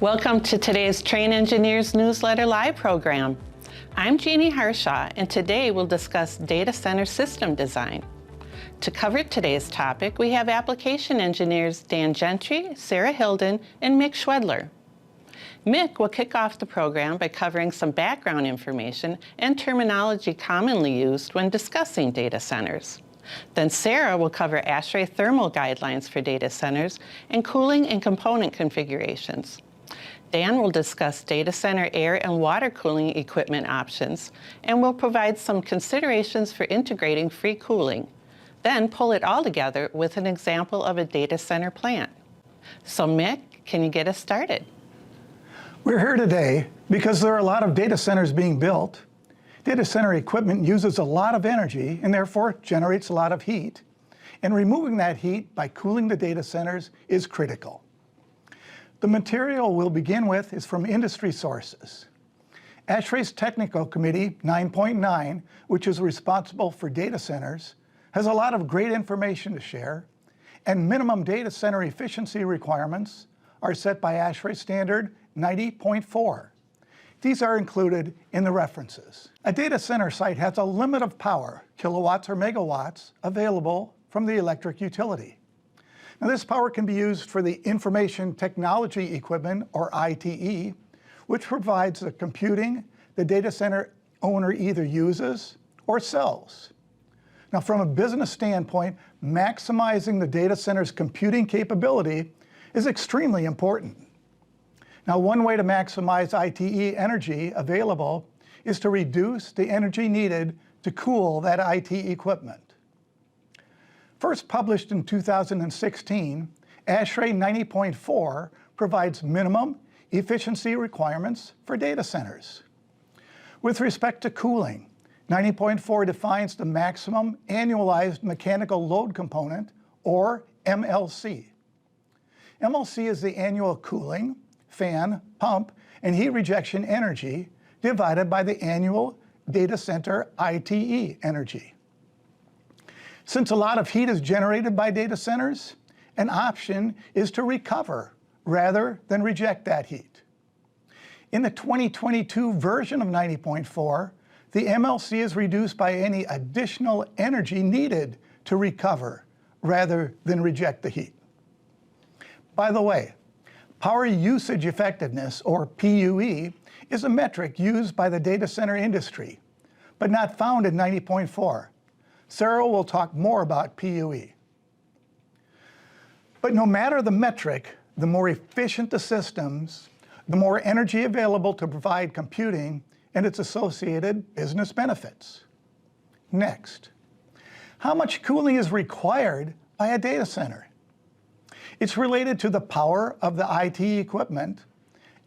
Welcome to today's Trane Engineers Newsletter Live program. I'm Jeannie Harshaw, and today we'll discuss data center system design. To cover today's topic, we have application engineers Dan Gentry, Sarah Hilden, and Mick Schwedler. Mick will kick off the program by covering some background information and terminology commonly used when discussing data centers. Then Sarah will cover ASHRAE thermal guidelines for data centers and cooling and component configurations. Dan will discuss data center air and water cooling equipment options and will provide some considerations for integrating free cooling. Then pull it all together with an example of a data center plant. So Mick, can you get us started? We're here today because there are a lot of data centers being built. Data center equipment uses a lot of energy and therefore generates a lot of heat. And removing that heat by cooling the data centers is critical. The material we'll begin with is from industry sources. ASHRAE's Technical Committee 9.9, which is responsible for data centers, has a lot of great information to share, and minimum data center efficiency requirements are set by ASHRAE Standard 90.4. These are included in the references. A data center site has a limit of power, kilowatts or megawatts, available from the electric utility. Now, this power can be used for the information technology equipment, or ITE, which provides the computing the data center owner either uses or sells. Now, from a business standpoint, maximizing the data center's computing capability is extremely important. Now, one way to maximize ITE energy available is to reduce the energy needed to cool that IT equipment. First published in 2016, ASHRAE 90.4 provides minimum efficiency requirements for data centers. With respect to cooling, 90.4 defines the maximum annualized mechanical load component, or MLC. MLC is the annual cooling, fan, pump, and heat rejection energy divided by the annual data center ITE energy. Since a lot of heat is generated by data centers, an option is to recover rather than reject that heat. In the 2022 version of 90.4, the MLC is reduced by any additional energy needed to recover rather than reject the heat. By the way, power usage effectiveness, or PUE, is a metric used by the data center industry, but not found in 90.4. Sarah will talk more about PUE. But no matter the metric, the more efficient the systems, the more energy available to provide computing and its associated business benefits. Next, how much cooling is required by a data center? It's related to the power of the IT equipment,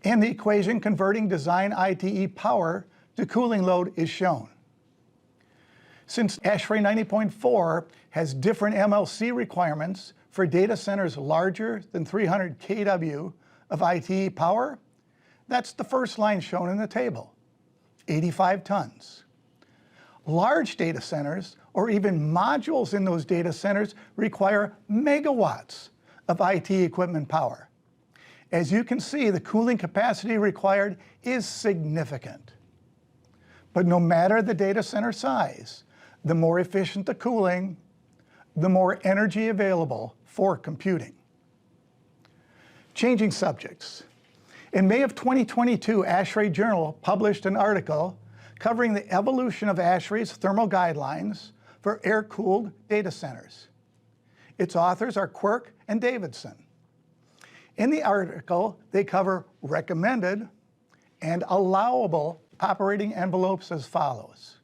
and the equation converting design ITE power to cooling load is shown. Since ASHRAE 90.4 has different MLC requirements for data centers larger than 300 kW of ITE power, that's the first line shown in the table, 85 tons. Large data centers, or even modules in those data centers, require megawatts of IT equipment power. As you can see, the cooling capacity required is significant. But no matter the data center size, the more efficient the cooling, the more energy available for computing. Changing subjects. In May of 2022, ASHRAE Journal published an article covering the evolution of ASHRAE's thermal guidelines for air-cooled data centers. Its authors are Quirk and Davidson. In the article, they cover recommended and allowable operating envelopes as follows.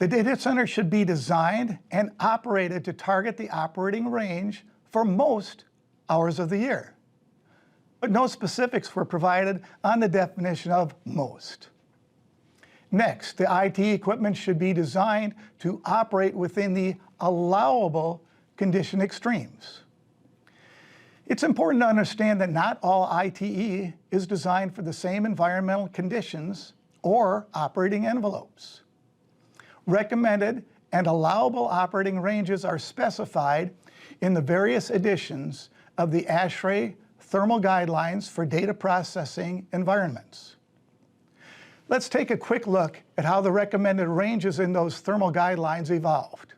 The data center should be designed and operated to target the operating range for most hours of the year. But no specifics were provided on the definition of most. Next, the IT equipment should be designed to operate within the allowable condition extremes. It's important to understand that not all ITE is designed for the same environmental conditions or operating envelopes. Recommended and allowable operating ranges are specified in the various editions of the ASHRAE thermal guidelines for data processing environments. Let's take a quick look at how the recommended ranges in those thermal guidelines evolved.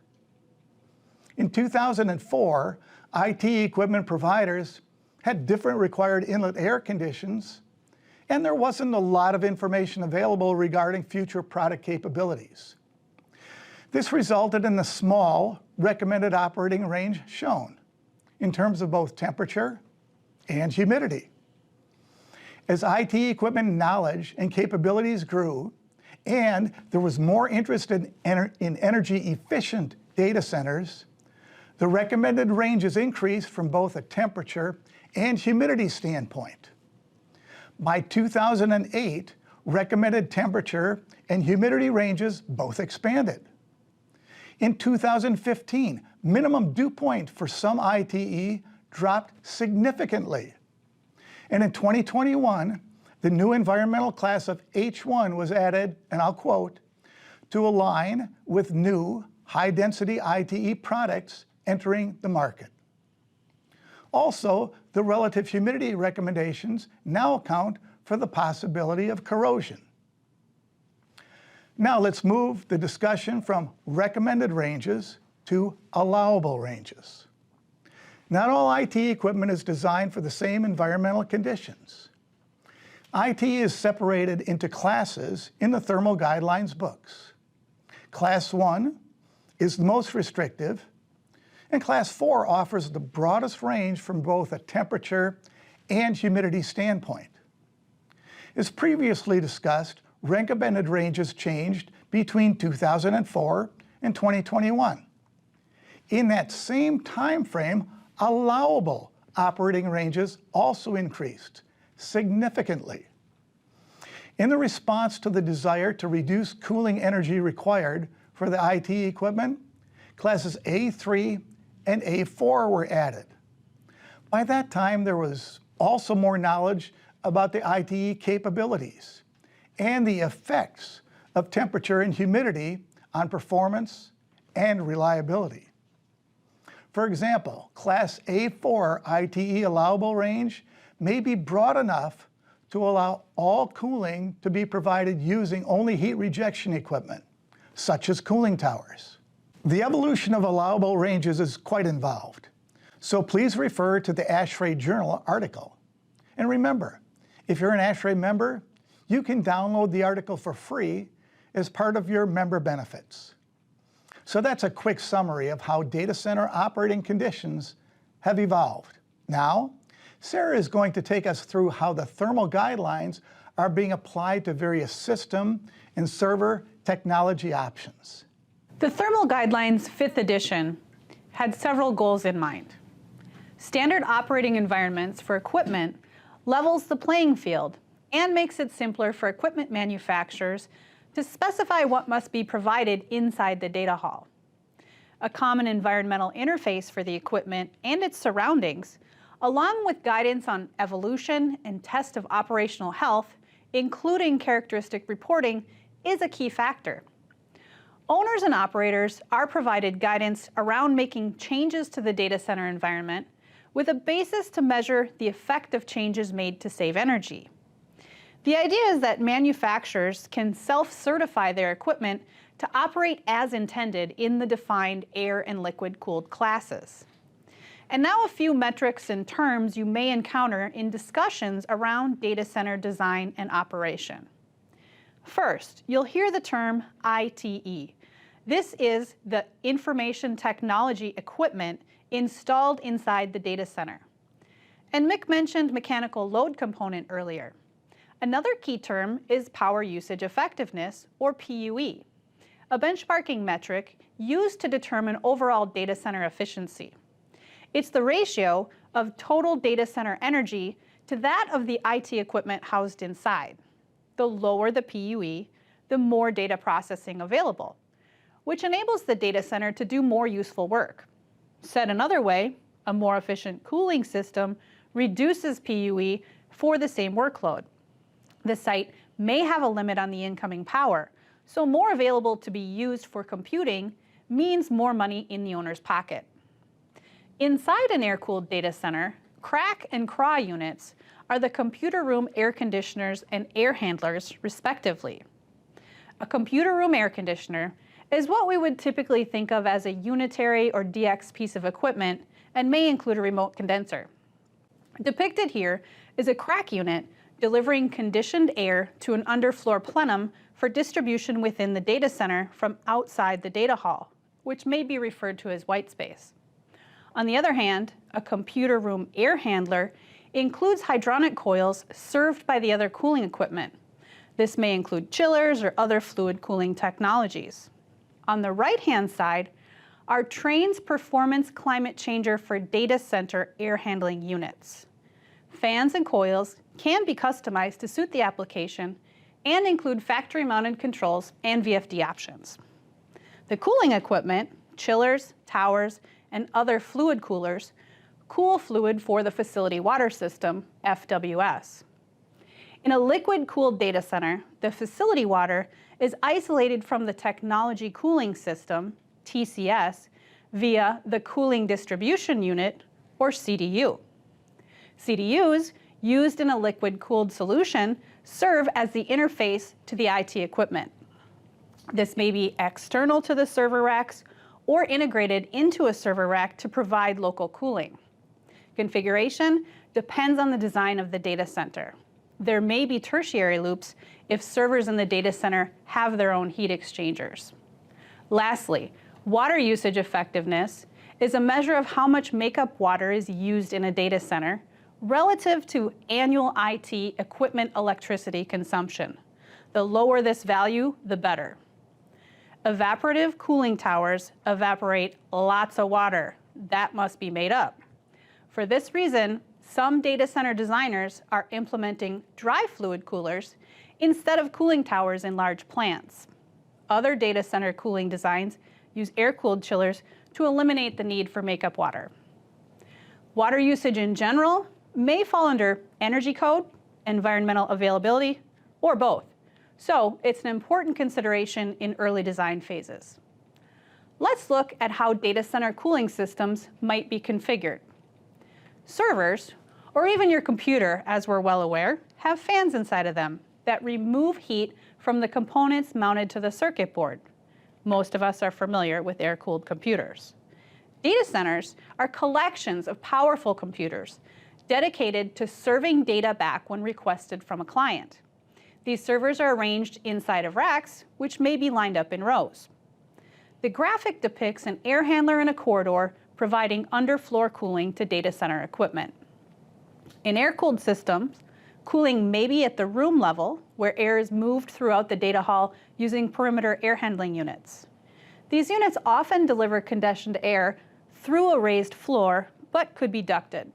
In 2004, IT equipment providers had different required inlet air conditions, and there wasn't a lot of information available regarding future product capabilities. This resulted in the small recommended operating range shown in terms of both temperature and humidity. As IT equipment knowledge and capabilities grew, and there was more interest in energy-efficient data centers, the recommended ranges increased from both a temperature and humidity standpoint. By 2008, recommended temperature and humidity ranges both expanded. In 2015, minimum dew point for some ITE dropped significantly. And in 2021, the new environmental class of H1 was added, and I'll quote, to align with new high-density ITE products entering the market. Also, the relative humidity recommendations now account for the possibility of corrosion. Now let's move the discussion from recommended ranges to allowable ranges. Not all IT equipment is designed for the same environmental conditions. IT is separated into classes in the thermal guidelines books. Class 1 is the most restrictive, and Class 4 offers the broadest range from both a temperature and humidity standpoint. As previously discussed, recommended ranges changed between 2004 and 2021. In that same time frame, allowable operating ranges also increased significantly. In the response to the desire to reduce cooling energy required for the IT equipment, classes A3 and A4 were added. By that time, there was also more knowledge about the ITE capabilities and the effects of temperature and humidity on performance and reliability. For example, Class A4 ITE allowable range may be broad enough to allow all cooling to be provided using only heat rejection equipment, such as cooling towers. The evolution of allowable ranges is quite involved, so please refer to the ASHRAE Journal article. And remember, if you're an ASHRAE member, you can download the article for free as part of your member benefits. So that's a quick summary of how data center operating conditions have evolved. Now, Sarah is going to take us through how the thermal guidelines are being applied to various system and server technology options. The Thermal Guidelines 5th edition had several goals in mind. Standard operating environments for equipment levels the playing field and makes it simpler for equipment manufacturers to specify what must be provided inside the data hall. A common environmental interface for the equipment and its surroundings, along with guidance on evolution and test of operational health, including characteristic reporting, is a key factor. Owners and operators are provided guidance around making changes to the data center environment with a basis to measure the effect of changes made to save energy. The idea is that manufacturers can self-certify their equipment to operate as intended in the defined air and liquid-cooled classes. And now a few metrics and terms you may encounter in discussions around data center design and operation. First, you'll hear the term ITE. This is the information technology equipment installed inside the data center. And Mick mentioned mechanical load component earlier. Another key term is power usage effectiveness, or PUE, a benchmarking metric used to determine overall data center efficiency. It's the ratio of total data center energy to that of the IT equipment housed inside. The lower the PUE, the more data processing available, which enables the data center to do more useful work. Said another way, a more efficient cooling system reduces PUE for the same workload. The site may have a limit on the incoming power, so more available to be used for computing means more money in the owner's pocket. Inside an air-cooled data center, CRAC and CRAW units are the computer room air conditioners and air handlers, respectively. A computer room air conditioner is what we would typically think of as a unitary or DX piece of equipment and may include a remote condenser. Depicted here is a CRAC unit delivering conditioned air to an underfloor plenum for distribution within the data center from outside the data hall, which may be referred to as white space. On the other hand, a computer room air handler includes hydronic coils served by the other cooling equipment. This may include chillers or other fluid cooling technologies. On the right-hand side are Trane's performance climate changer for data center air handling units. Fans and coils can be customized to suit the application and include factory-mounted controls and VFD options. The cooling equipment, chillers, towers, and other fluid coolers, cool fluid for the facility water system, FWS. In a liquid-cooled data center, the facility water is isolated from the technology cooling system, TCS, via the Cooling Distribution Unit, or CDU. CDUs, used in a liquid-cooled solution, serve as the interface to the IT equipment. This may be external to the server racks or integrated into a server rack to provide local cooling. Configuration depends on the design of the data center. There may be tertiary loops if servers in the data center have their own heat exchangers. Lastly, water usage effectiveness is a measure of how much makeup water is used in a data center relative to annual IT equipment electricity consumption. The lower this value, the better. Evaporative cooling towers evaporate lots of water. That must be made up. For this reason, some data center designers are implementing dry fluid coolers instead of cooling towers in large plants. Other data center cooling designs use air-cooled chillers to eliminate the need for makeup water. Water usage in general may fall under energy code, environmental availability, or both. So it's an important consideration in early design phases. Let's look at how data center cooling systems might be configured. Servers, or even your computer, as we're well aware, have fans inside of them that remove heat from the components mounted to the circuit board. Most of us are familiar with air-cooled computers. Data centers are collections of powerful computers dedicated to serving data back when requested from a client. These servers are arranged inside of racks, which may be lined up in rows. The graphic depicts an air handler in a corridor providing underfloor cooling to data center equipment. In air-cooled systems, cooling may be at the room level, where air is moved throughout the data hall using perimeter air handling units. These units often deliver conditioned air through a raised floor, but could be ducted.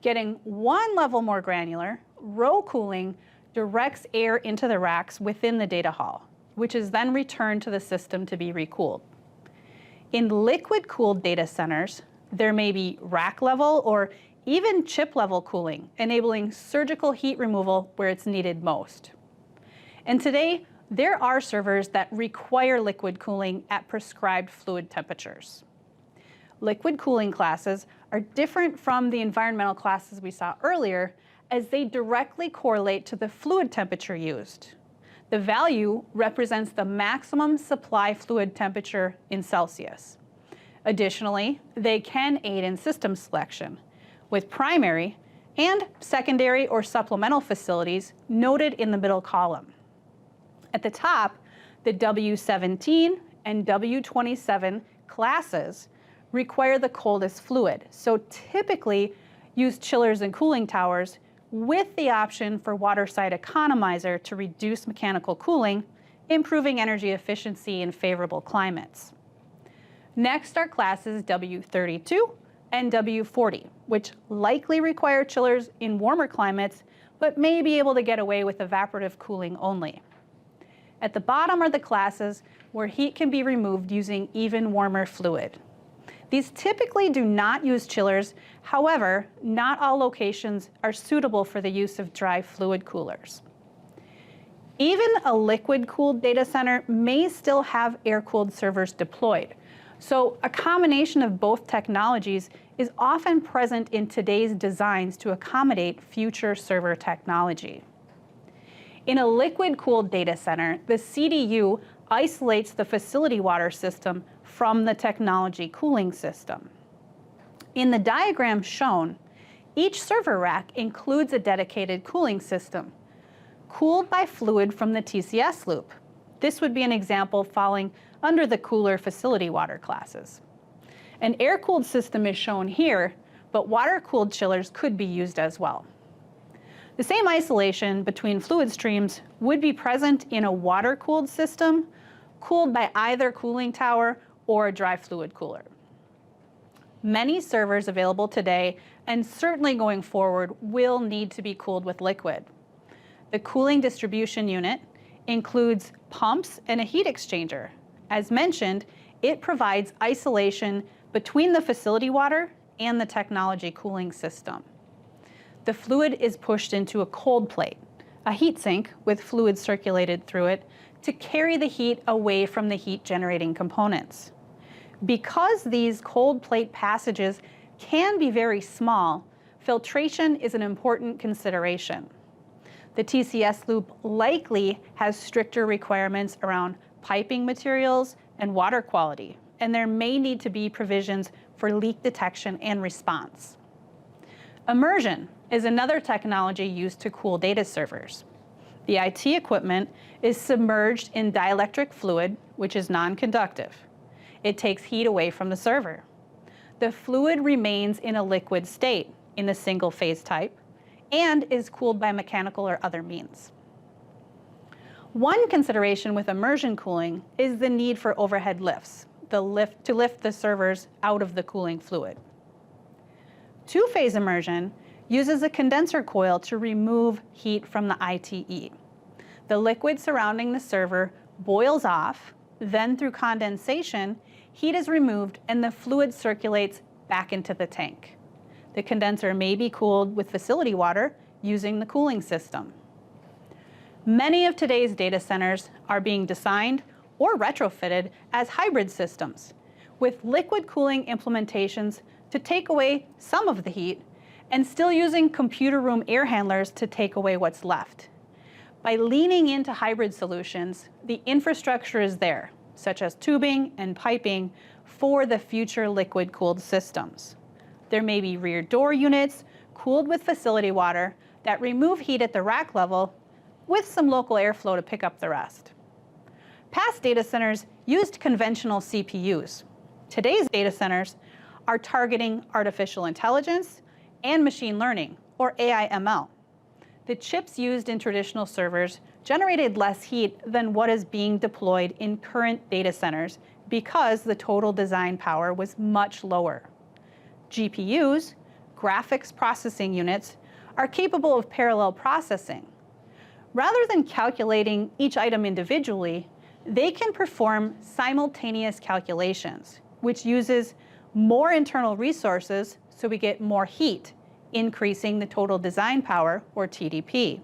Getting one level more granular, row cooling directs air into the racks within the data hall, which is then returned to the system to be recooled. In liquid-cooled data centers, there may be rack level or even chip level cooling, enabling surgical heat removal where it's needed most. And today, there are servers that require liquid cooling at prescribed fluid temperatures. Liquid cooling classes are different from the environmental classes we saw earlier, as they directly correlate to the fluid temperature used. The value represents the maximum supply fluid temperature in Celsius. Additionally, they can aid in system selection, with primary and secondary or supplemental facilities noted in the middle column. At the top, the W17 and W27 classes require the coldest fluid, so typically use chillers and cooling towers with the option for waterside economizer to reduce mechanical cooling, improving energy efficiency in favorable climates. Next are classes W32 and W40, which likely require chillers in warmer climates, but may be able to get away with evaporative cooling only. At the bottom are the classes where heat can be removed using even warmer fluid. These typically do not use chillers. However, not all locations are suitable for the use of dry fluid coolers. Even a liquid-cooled data center may still have air-cooled servers deployed, So a combination of both technologies is often present in today's designs to accommodate future server technology. In a liquid-cooled data center, the CDU isolates the facility water system from the technology cooling system. In the diagram shown, each server rack includes a dedicated cooling system, cooled by fluid from the TCS loop. This would be an example falling under the cooler facility water classes. An air-cooled system is shown here, but water-cooled chillers could be used as well. The same isolation between fluid streams would be present in a water-cooled system, cooled by either cooling tower or a dry fluid cooler. Many servers available today, and certainly going forward, will need to be cooled with liquid. The cooling distribution unit includes pumps and a heat exchanger. As mentioned, it provides isolation between the facility water and the technology cooling system. The fluid is pushed into a cold plate, a heat sink with fluid circulated through it to carry the heat away from the heat generating components. Because these cold plate passages can be very small, filtration is an important consideration. The TCS loop likely has stricter requirements around piping materials and water quality, and there may need to be provisions for leak detection and response. Immersion is another technology used to cool data servers. The IT equipment is submerged in dielectric fluid, which is non-conductive. It takes heat away from the server. The fluid remains in a liquid state in the single phase type and is cooled by mechanical or other means. One consideration with immersion cooling is the need for overhead lifts, to lift the servers out of the cooling fluid. Two-phase immersion uses a condenser coil to remove heat from the ITE. The liquid surrounding the server boils off, then through condensation, heat is removed and the fluid circulates back into the tank. The condenser may be cooled with facility water using the cooling system. Many of today's data centers are being designed or retrofitted as hybrid systems, with liquid cooling implementations to take away some of the heat and still using computer room air handlers to take away what's left. By leaning into hybrid solutions, the infrastructure is there, such as tubing and piping, for the future liquid-cooled systems. There may be rear door units cooled with facility water that remove heat at the rack level with some local airflow to pick up the rest. Past data centers used conventional CPUs. Today's data centers are targeting artificial intelligence and machine learning, or AI/ML. The chips used in traditional servers generated less heat than what is being deployed in current data centers because the total design power was much lower. GPUs, graphics processing units, are capable of parallel processing. Rather than calculating each item individually, they can perform simultaneous calculations, which uses more internal resources so we get more heat, increasing the total design power, or TDP.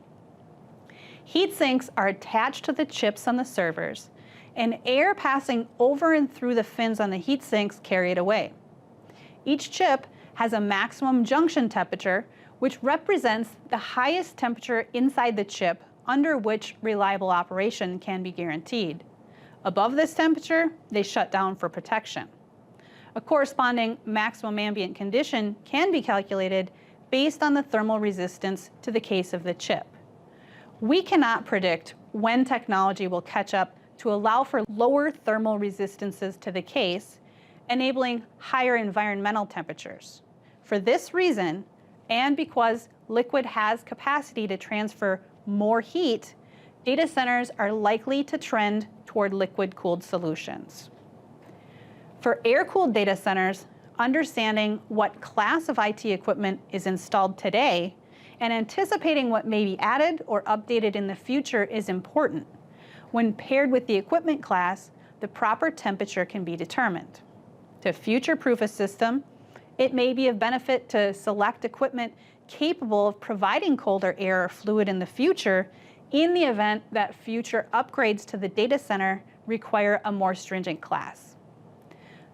Heat sinks are attached to the chips on the servers, and air passing over and through the fins on the heat sinks carry it away. Each chip has a maximum junction temperature, which represents the highest temperature inside the chip under which reliable operation can be guaranteed. Above this temperature, they shut down for protection. A corresponding maximum ambient condition can be calculated based on the thermal resistance to the case of the chip. We cannot predict when technology will catch up to allow for lower thermal resistances to the case, enabling higher environmental temperatures. For this reason, and because liquid has capacity to transfer more heat, data centers are likely to trend toward liquid-cooled solutions. For air-cooled data centers, understanding what class of IT equipment is installed today and anticipating what may be added or updated in the future is important. When paired with the equipment class, the proper temperature can be determined. To future-proof a system, it may be of benefit to select equipment capable of providing colder air or fluid in the future in the event that future upgrades to the data center require a more stringent class.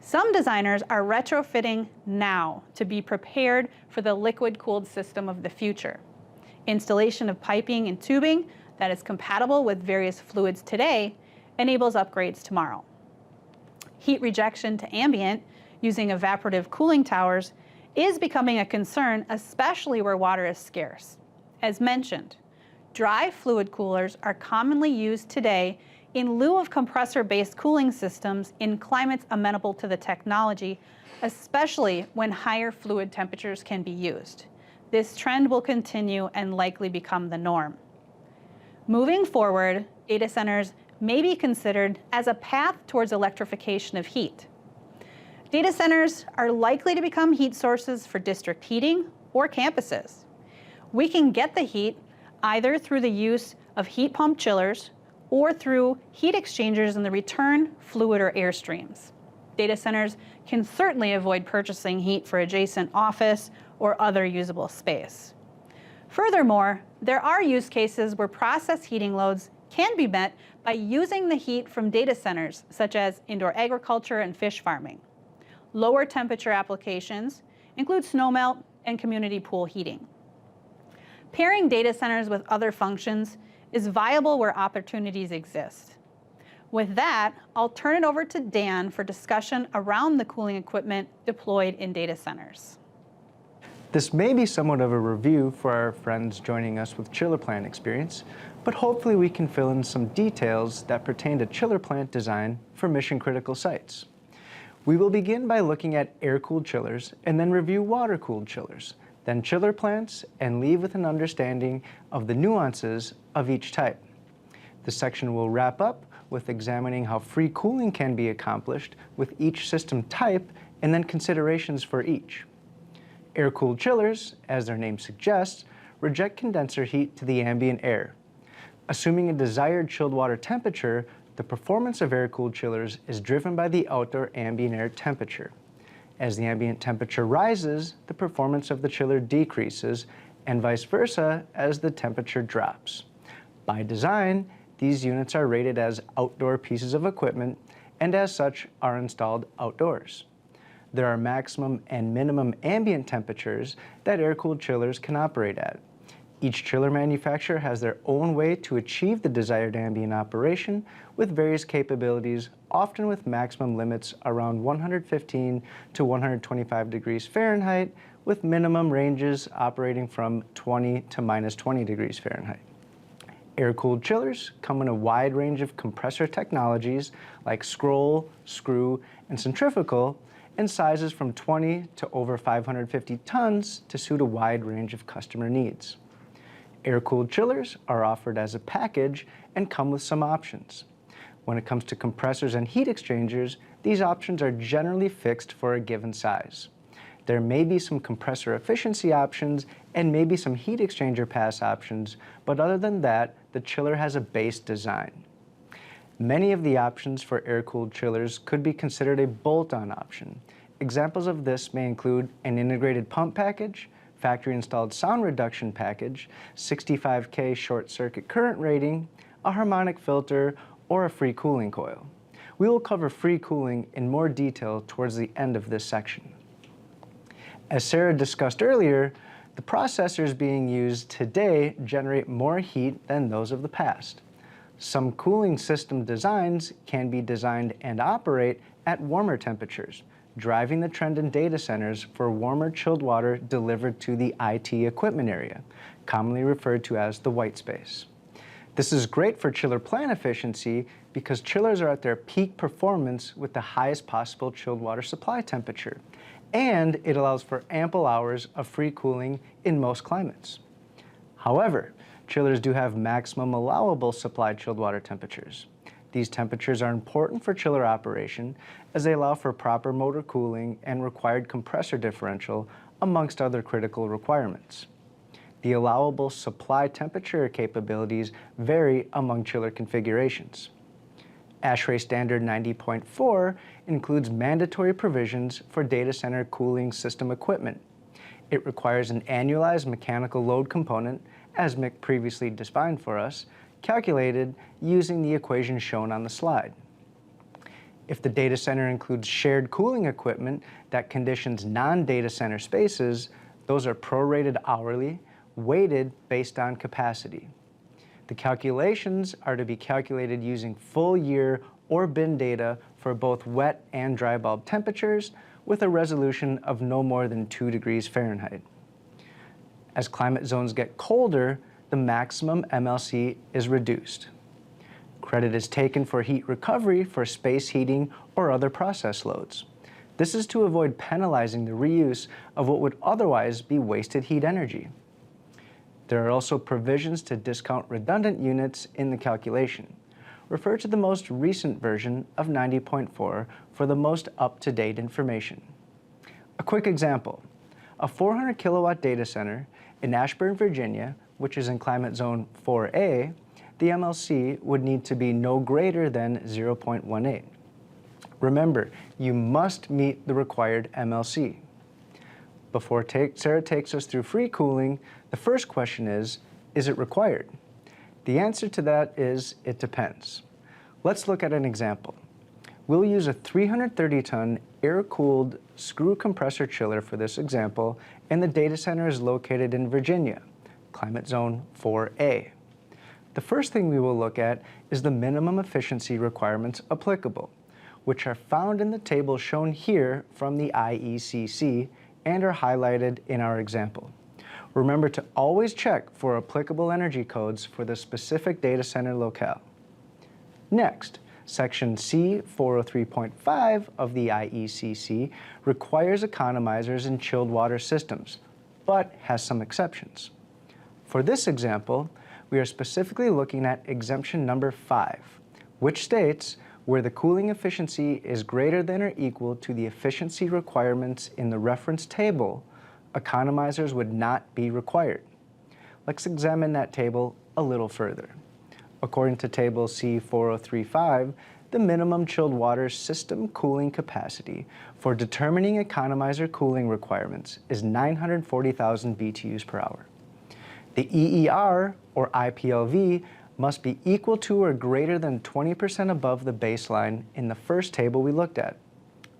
Some designers are retrofitting now to be prepared for the liquid-cooled system of the future. Installation of piping and tubing that is compatible with various fluids today enables upgrades tomorrow. Heat rejection to ambient using evaporative cooling towers is becoming a concern, especially where water is scarce. As mentioned, dry fluid coolers are commonly used today in lieu of compressor-based cooling systems in climates amenable to the technology, especially when higher fluid temperatures can be used. This trend will continue and likely become the norm. Moving forward, data centers may be considered as a path towards electrification of heat. Data centers are likely to become heat sources for district heating or campuses. We can get the heat either through the use of heat pump chillers or through heat exchangers in the return fluid or air streams. Data centers can certainly avoid purchasing heat for adjacent office or other usable space. Furthermore, there are use cases where process heating loads can be met by using the heat from data centers, such as indoor agriculture and fish farming. Lower temperature applications include snowmelt and community pool heating. Pairing data centers with other functions is viable where opportunities exist. With that, I'll turn it over to Dan for discussion around the cooling equipment deployed in data centers. This may be somewhat of a review for our friends joining us with chiller plant experience, but hopefully we can fill in some details that pertain to chiller plant design for mission-critical sites. We will begin by looking at air-cooled chillers and then review water-cooled chillers, then chiller plants, and leave with an understanding of the nuances of each type. This section will wrap up with examining how free cooling can be accomplished with each system type and then considerations for each. Air-cooled chillers, as their name suggests, reject condenser heat to the ambient air. Assuming a desired chilled water temperature, the performance of air-cooled chillers is driven by the outdoor ambient air temperature. As the ambient temperature rises, the performance of the chiller decreases, and vice versa as the temperature drops. By design, these units are rated as outdoor pieces of equipment and as such are installed outdoors. There are maximum and minimum ambient temperatures that air-cooled chillers can operate at. Each chiller manufacturer has their own way to achieve the desired ambient operation with various capabilities, often with maximum limits around 115 to 125 degrees Fahrenheit, with minimum ranges operating from 20 to minus 20 degrees Fahrenheit. Air-cooled chillers come in a wide range of compressor technologies like scroll, screw, and centrifugal, and sizes from 20 to over 550 tons to suit a wide range of customer needs. Air-cooled chillers are offered as a package and come with some options. When it comes to compressors and heat exchangers, these options are generally fixed for a given size. There may be some compressor efficiency options and maybe some heat exchanger pass options, but other than that, the chiller has a base design. Many of the options for air-cooled chillers could be considered a bolt-on option. Examples of this may include an integrated pump package, factory-installed sound reduction package, 65K short-circuit current rating, a harmonic filter, or a free cooling coil. We will cover free cooling in more detail towards the end of this section. As Sarah discussed earlier, the processors being used today generate more heat than those of the past. Some cooling system designs can be designed and operate at warmer temperatures, driving the trend in data centers for warmer chilled water delivered to the IT equipment area, commonly referred to as the white space. This is great for chiller plant efficiency because chillers are at their peak performance with the highest possible chilled water supply temperature, and it allows for ample hours of free cooling in most climates. However, chillers do have maximum allowable supply chilled water temperatures. These temperatures are important for chiller operation as they allow for proper motor cooling and required compressor differential, amongst other critical requirements. The allowable supply temperature capabilities vary among chiller configurations. ASHRAE Standard 90.4 includes mandatory provisions for data center cooling system equipment. It requires an annualized mechanical load component, as Mick previously defined for us, calculated using the equation shown on the slide. If the data center includes shared cooling equipment that conditions non-data center spaces, those are prorated hourly, weighted based on capacity. The calculations are to be calculated using full year or bin data for both wet and dry bulb temperatures with a resolution of no more than 2 degrees Fahrenheit. As climate zones get colder, the maximum MLC is reduced. Credit is taken for heat recovery for space heating or other process loads. This is to avoid penalizing the reuse of what would otherwise be wasted heat energy. There are also provisions to discount redundant units in the calculation. Refer to the most recent version of 90.4 for the most up-to-date information. A quick example, a 400 kilowatt data center in Ashburn, Virginia, which is in climate zone 4A, the MLC would need to be no greater than 0.18. Remember, you must meet the required MLC. Before Sarah takes us through free cooling, the first question is it required? The answer to that is, it depends. Let's look at an example. We'll use a 330-ton air-cooled screw compressor chiller for this example, and the data center is located in Virginia, climate zone 4A. The first thing we will look at is the minimum efficiency requirements applicable, which are found in the table shown here from the IECC and are highlighted in our example. Remember to always check for applicable energy codes for the specific data center locale. Next, Section C403.5 of the IECC requires economizers in chilled water systems, but has some exceptions. For this example, we are specifically looking at exemption number 5, which states where the cooling efficiency is greater than or equal to the efficiency requirements in the reference table, economizers would not be required. Let's examine that table a little further. According to table C4035, the minimum chilled water system cooling capacity for determining economizer cooling requirements is 940,000 BTUs per hour. The EER, or IPLV, must be equal to or greater than 20% above the baseline in the first table we looked at.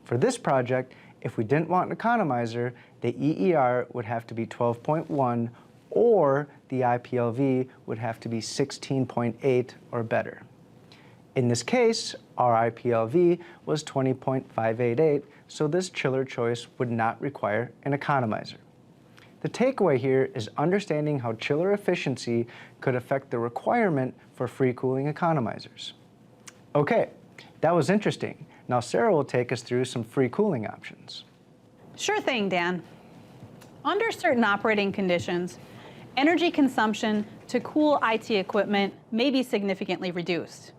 For this project, if we didn't want an economizer, the EER would have to be 12.1, or the IPLV would have to be 16.8 or better. In this case, our IPLV was 20.588, so this chiller choice would not require an economizer. The takeaway here is understanding how chiller efficiency could affect the requirement for free cooling economizers. Okay, that was interesting. Now Sarah will take us through some free cooling options. Sure thing, Dan. Under certain operating conditions, energy consumption to cool IT equipment may be significantly reduced.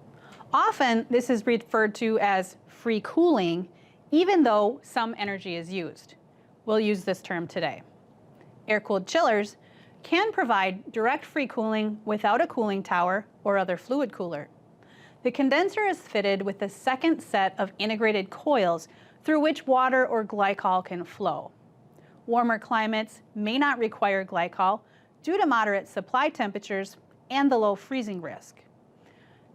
Often, this is referred to as free cooling, even though some energy is used. We'll use this term today. Air-cooled chillers can provide direct free cooling without a cooling tower or other fluid cooler. The condenser is fitted with a second set of integrated coils through which water or glycol can flow. Warmer climates may not require glycol due to moderate supply temperatures and the low freezing risk.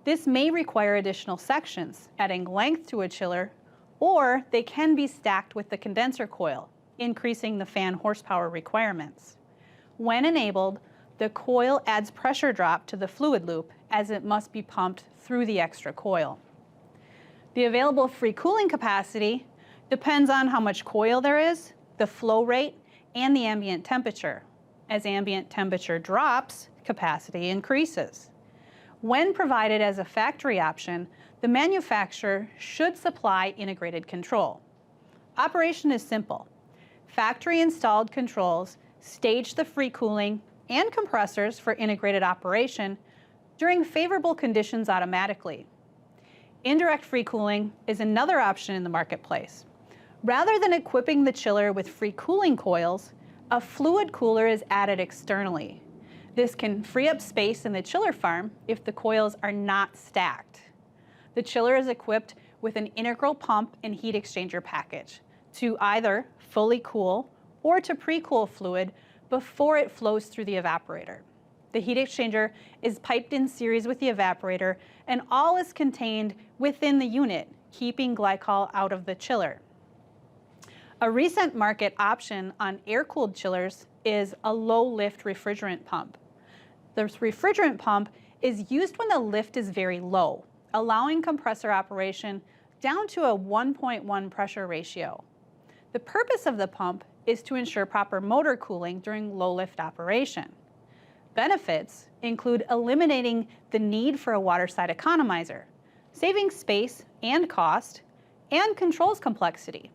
This may require additional sections, adding length to a chiller, or they can be stacked with the condenser coil, increasing the fan horsepower requirements. When enabled, the coil adds pressure drop to the fluid loop as it must be pumped through the extra coil. The available free cooling capacity depends on how much coil there is, the flow rate, and the ambient temperature. As ambient temperature drops, capacity increases. When provided as a factory option, the manufacturer should supply integrated control. Operation is simple. Factory-installed controls stage the free cooling and compressors for integrated operation during favorable conditions automatically. Indirect free cooling is another option in the marketplace. Rather than equipping the chiller with free cooling coils, a fluid cooler is added externally. This can free up space in the chiller farm if the coils are not stacked. The chiller is equipped with an integral pump and heat exchanger package to either fully cool or to pre-cool fluid before it flows through the evaporator. The heat exchanger is piped in series with the evaporator, and all is contained within the unit, keeping glycol out of the chiller. A recent market option on air-cooled chillers is a low-lift refrigerant pump. This refrigerant pump is used when the lift is very low, allowing compressor operation down to a 1.1 pressure ratio. The purpose of the pump is to ensure proper motor cooling during low-lift operation. Benefits include eliminating the need for a waterside economizer, saving space and cost, and controls complexity.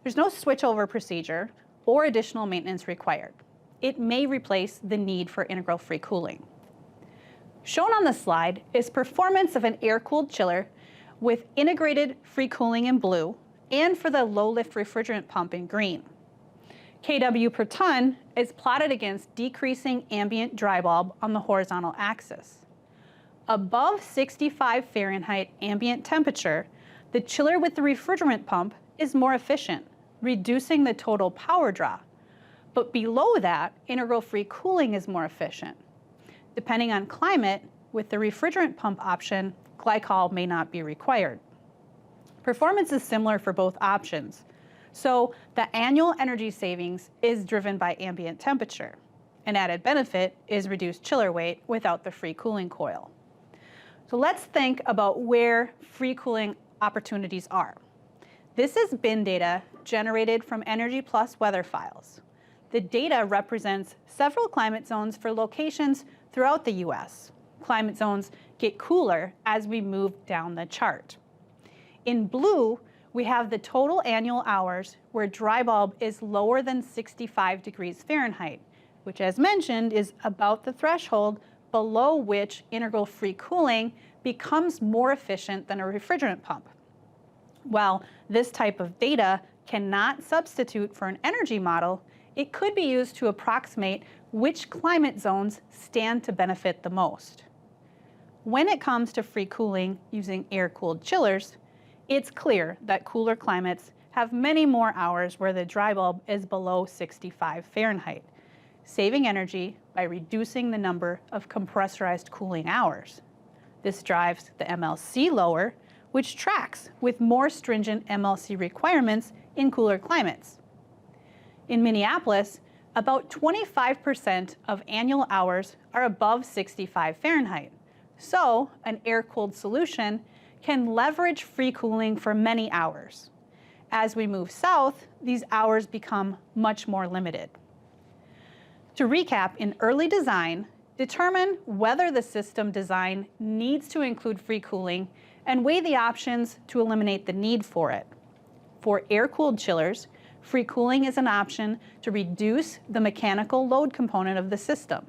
There's no switchover procedure or additional maintenance required. It may replace the need for integral free cooling. Shown on the slide is performance of an air-cooled chiller with integrated free cooling in blue and for the low-lift refrigerant pump in green. kW per ton is plotted against decreasing ambient dry bulb on the horizontal axis. Above 65 Fahrenheit ambient temperature, the chiller with the refrigerant pump is more efficient, reducing the total power draw. But below that, integral free cooling is more efficient. Depending on climate, with the refrigerant pump option, glycol may not be required. Performance is similar for both options. So the annual energy savings is driven by ambient temperature. An added benefit is reduced chiller weight without the free cooling coil. So let's think about where free cooling opportunities are. This is bin data generated from Energy Plus weather files. The data represents several climate zones for locations throughout the US. Climate zones get cooler as we move down the chart. In blue, we have the total annual hours where dry bulb is lower than 65 degrees Fahrenheit, which as mentioned is about the threshold below which integral free cooling becomes more efficient than a refrigerant pump. While this type of data cannot substitute for an energy model, it could be used to approximate which climate zones stand to benefit the most. When it comes to free cooling using air-cooled chillers, it's clear that cooler climates have many more hours where the dry bulb is below 65 Fahrenheit, saving energy by reducing the number of compressorized cooling hours. This drives the MLC lower, which tracks with more stringent MLC requirements in cooler climates. In Minneapolis, about 25% of annual hours are above 65 Fahrenheit. So an air-cooled solution can leverage free cooling for many hours. As we move south, these hours become much more limited. To recap, in early design, determine whether the system design needs to include free cooling and weigh the options to eliminate the need for it. For air-cooled chillers, free cooling is an option to reduce the mechanical load component of the system.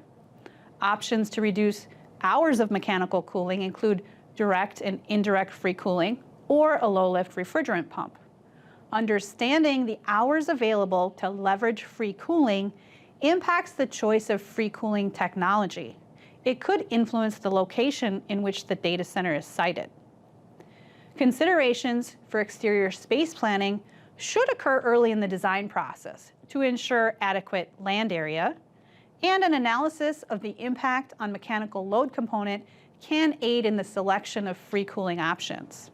Options to reduce hours of mechanical cooling include direct and indirect free cooling or a low-lift refrigerant pump. Understanding the hours available to leverage free cooling impacts the choice of free cooling technology. It could influence the location in which the data center is sited. Considerations for exterior space planning should occur early in the design process to ensure adequate land area, and an analysis of the impact on mechanical load component can aid in the selection of free cooling options.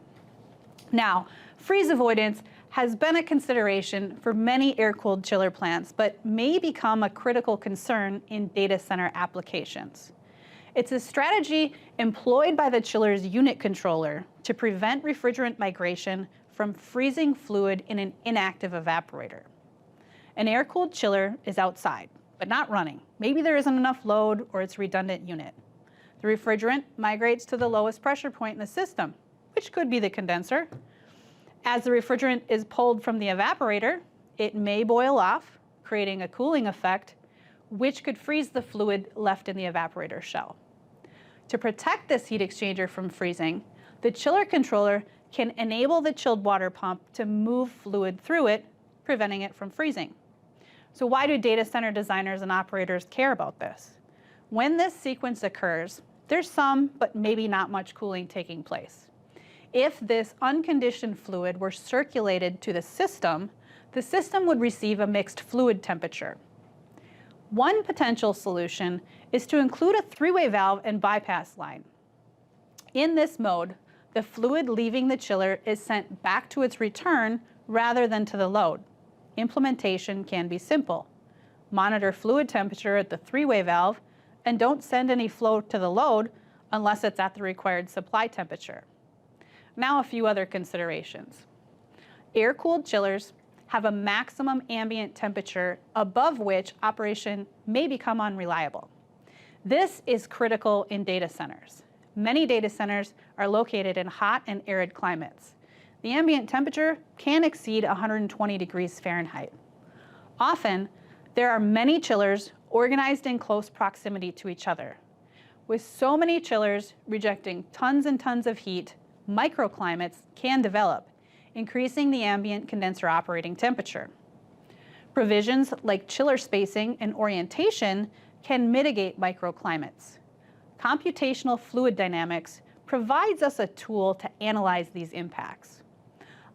Now, freeze avoidance has been a consideration for many air-cooled chiller plants, but may become a critical concern in data center applications. It's a strategy employed by the chiller's unit controller to prevent refrigerant migration from freezing fluid in an inactive evaporator. An air-cooled chiller is outside, but not running. Maybe there isn't enough load or it's a redundant unit. The refrigerant migrates to the lowest pressure point in the system, which could be the condenser. As the refrigerant is pulled from the evaporator, it may boil off, creating a cooling effect, which could freeze the fluid left in the evaporator shell. To protect this heat exchanger from freezing, the chiller controller can enable the chilled water pump to move fluid through it, preventing it from freezing. So why do data center designers and operators care about this? When this sequence occurs, there's some, but maybe not much cooling taking place. If this unconditioned fluid were circulated to the system would receive a mixed fluid temperature. One potential solution is to include a three-way valve and bypass line. In this mode, the fluid leaving the chiller is sent back to its return rather than to the load. Implementation can be simple. Monitor fluid temperature at the three-way valve and don't send any flow to the load unless it's at the required supply temperature. Now a few other considerations. Air-cooled chillers have a maximum ambient temperature above which operation may become unreliable. This is critical in data centers. Many data centers are located in hot and arid climates. The ambient temperature can exceed 120 degrees Fahrenheit. Often, there are many chillers organized in close proximity to each other. With so many chillers rejecting tons and tons of heat, microclimates can develop, increasing the ambient condenser operating temperature. Provisions like chiller spacing and orientation can mitigate microclimates. Computational fluid dynamics provides us a tool to analyze these impacts.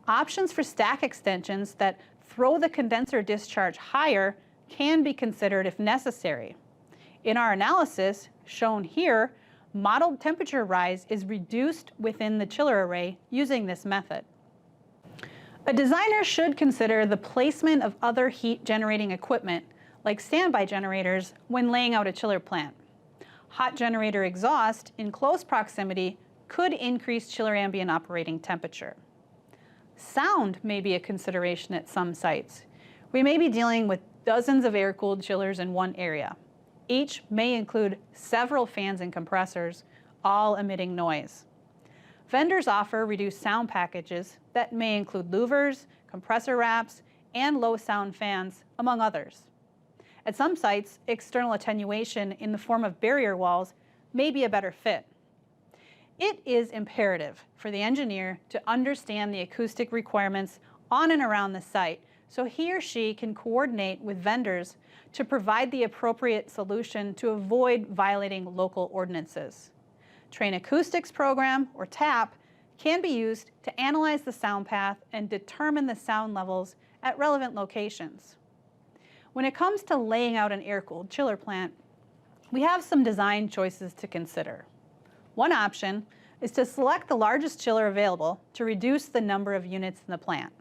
Options for stack extensions that throw the condenser discharge higher can be considered if necessary. In our analysis, shown here, modeled temperature rise is reduced within the chiller array using this method. A designer should consider the placement of other heat-generating equipment, like standby generators, when laying out a chiller plant. Hot generator exhaust in close proximity could increase chiller ambient operating temperature. Sound may be a consideration at some sites. We may be dealing with dozens of air-cooled chillers in one area. Each may include several fans and compressors, all emitting noise. Vendors offer reduced sound packages that may include louvers, compressor wraps, and low sound fans, among others. At some sites, external attenuation in the form of barrier walls may be a better fit. It is imperative for the engineer to understand the acoustic requirements on and around the site so he or she can coordinate with vendors to provide the appropriate solution to avoid violating local ordinances. Trane Acoustics Program, or TAP, can be used to analyze the sound path and determine the sound levels at relevant locations. When it comes to laying out an air-cooled chiller plant, we have some design choices to consider. One option is to select the largest chiller available to reduce the number of units in the plant.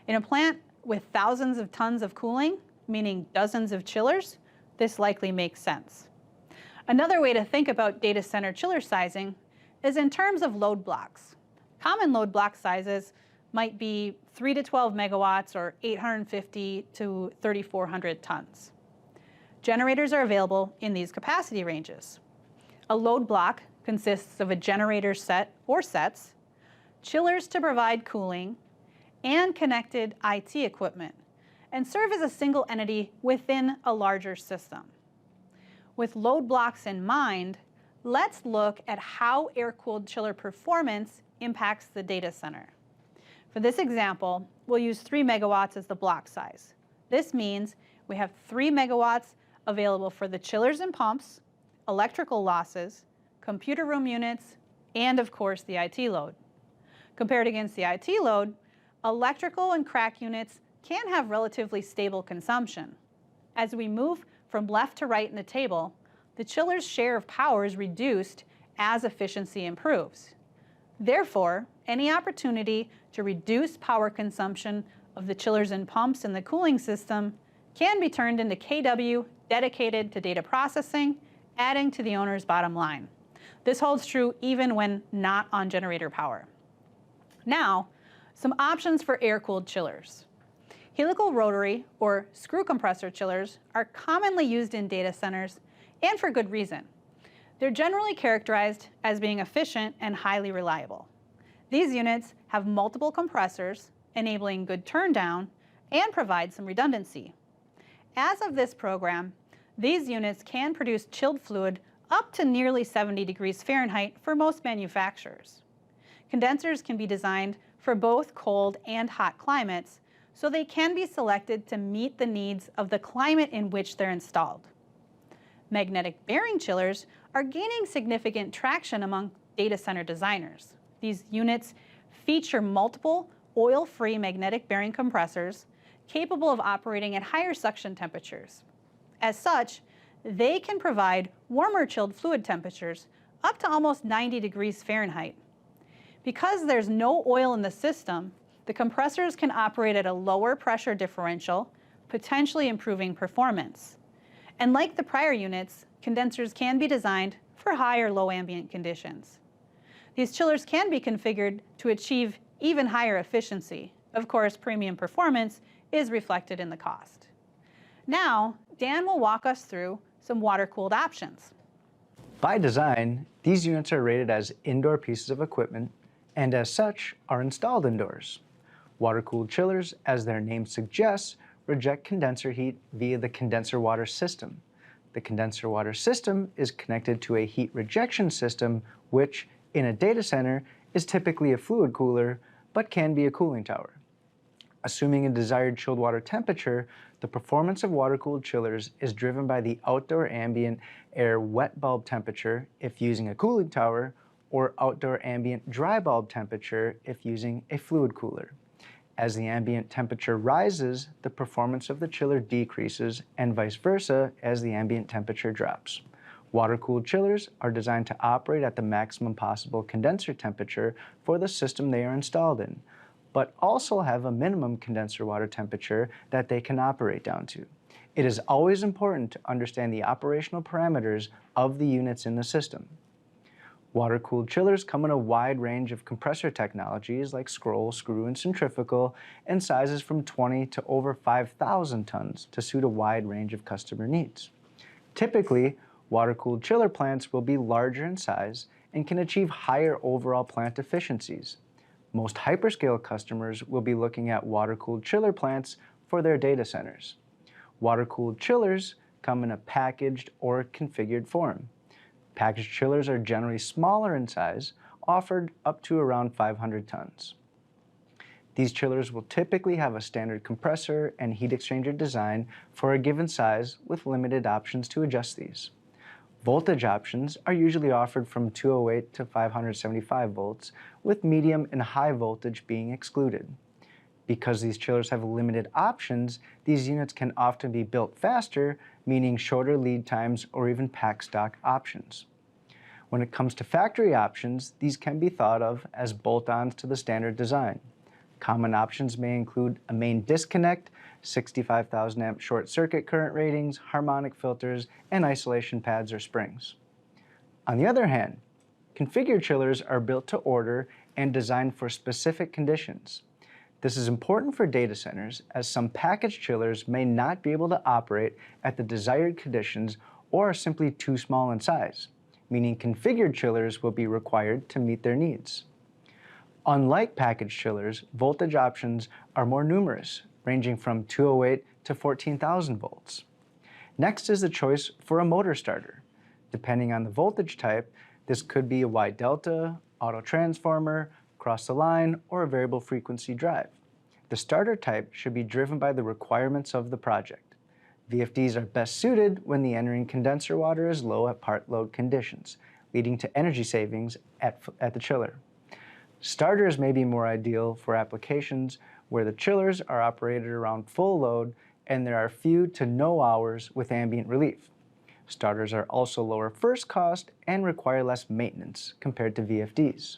In a plant with thousands of tons of cooling, meaning dozens of chillers, this likely makes sense. Another way to think about data center chiller sizing is in terms of load blocks. Common load block sizes might be 3 to 12 megawatts or 850 to 3,400 tons. Generators are available in these capacity ranges. A load block consists of a generator set or sets, chillers to provide cooling, and connected IT equipment, and serve as a single entity within a larger system. With load blocks in mind, let's look at how air-cooled chiller performance impacts the data center. For this example, we'll use 3 megawatts as the block size. This means we have 3 megawatts available for the chillers and pumps, electrical losses, computer room units, and of course the IT load. Compared against the IT load, electrical and crack units can have relatively stable consumption. As we move from left to right in the table, the chiller's share of power is reduced as efficiency improves. Therefore, any opportunity to reduce power consumption of the chillers and pumps in the cooling system can be turned into kW dedicated to data processing, adding to the owner's bottom line. This holds true even when not on generator power. Now, some options for air-cooled chillers. Helical rotary or screw compressor chillers are commonly used in data centers, and for good reason. They're generally characterized as being efficient and highly reliable. These units have multiple compressors, enabling good turn down, and provide some redundancy. As of this program, these units can produce chilled fluid up to nearly 70 degrees Fahrenheit for most manufacturers. Condensers can be designed for both cold and hot climates, so they can be selected to meet the needs of the climate in which they're installed. Magnetic bearing chillers are gaining significant traction among data center designers. These units feature multiple oil-free magnetic bearing compressors capable of operating at higher suction temperatures. As such, they can provide warmer chilled fluid temperatures up to almost 90 degrees Fahrenheit. Because there's no oil in the system, the compressors can operate at a lower pressure differential, potentially improving performance. And like the prior units, condensers can be designed for high or low ambient conditions. These chillers can be configured to achieve even higher efficiency. Of course, premium performance is reflected in the cost. Now, Dan will walk us through some water-cooled options. By design, these units are rated as indoor pieces of equipment and as such are installed indoors. Water-cooled chillers, as their name suggests, reject condenser heat via the condenser water system. The condenser water system is connected to a heat rejection system, which, in a data center, is typically a fluid cooler, but can be a cooling tower. Assuming a desired chilled water temperature, the performance of water-cooled chillers is driven by the outdoor ambient air wet bulb temperature if using a cooling tower, or outdoor ambient dry bulb temperature if using a fluid cooler. As the ambient temperature rises, the performance of the chiller decreases, and vice versa as the ambient temperature drops. Water-cooled chillers are designed to operate at the maximum possible condenser temperature for the system they are installed in, but also have a minimum condenser water temperature that they can operate down to. It is always important to understand the operational parameters of the units in the system. Water-cooled chillers come in a wide range of compressor technologies like scroll, screw, and centrifugal, and sizes from 20 to over 5,000 tons to suit a wide range of customer needs. Typically, water-cooled chiller plants will be larger in size and can achieve higher overall plant efficiencies. Most hyperscale customers will be looking at water-cooled chiller plants for their data centers. Water-cooled chillers come in a packaged or configured form. Packaged chillers are generally smaller in size, offered up to around 500 tons. These chillers will typically have a standard compressor and heat exchanger design for a given size with limited options to adjust these. Voltage options are usually offered from 208 to 575 volts, with medium and high voltage being excluded. Because these chillers have limited options, these units can often be built faster, meaning shorter lead times or even pack stock options. When it comes to factory options, these can be thought of as bolt-ons to the standard design. Common options may include a main disconnect, 65,000 amp short circuit current ratings, harmonic filters, and isolation pads or springs. On the other hand, configured chillers are built to order and designed for specific conditions. This is important for data centers as some packaged chillers may not be able to operate at the desired conditions or are simply too small in size, meaning configured chillers will be required to meet their needs. Unlike packaged chillers, voltage options are more numerous, ranging from 208 to 14,000 volts. Next is the choice for a motor starter. Depending on the voltage type, this could be a wide delta, auto transformer, cross the line, or a variable frequency drive. The starter type should be driven by the requirements of the project. VFDs are best suited when the entering condenser water is low at part load conditions, leading to energy savings at the chiller. Starters may be more ideal for applications where the chillers are operated around full load and there are few to no hours with ambient relief. Starters are also lower first cost and require less maintenance compared to VFDs.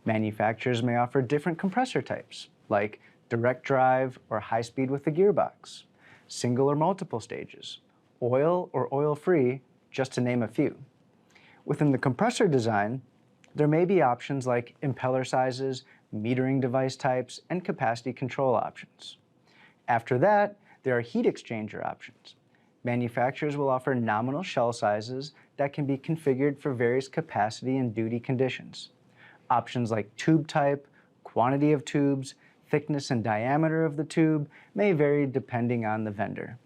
Manufacturers may offer different compressor types, like direct drive or high speed with a gearbox, single or multiple stages, oil or oil-free, just to name a few. Within the compressor design, there may be options like impeller sizes, metering device types, and capacity control options. After that, there are heat exchanger options. Manufacturers will offer nominal shell sizes that can be configured for various capacity and duty conditions. Options like tube type, quantity of tubes, thickness and diameter of the tube may vary depending on the vendor.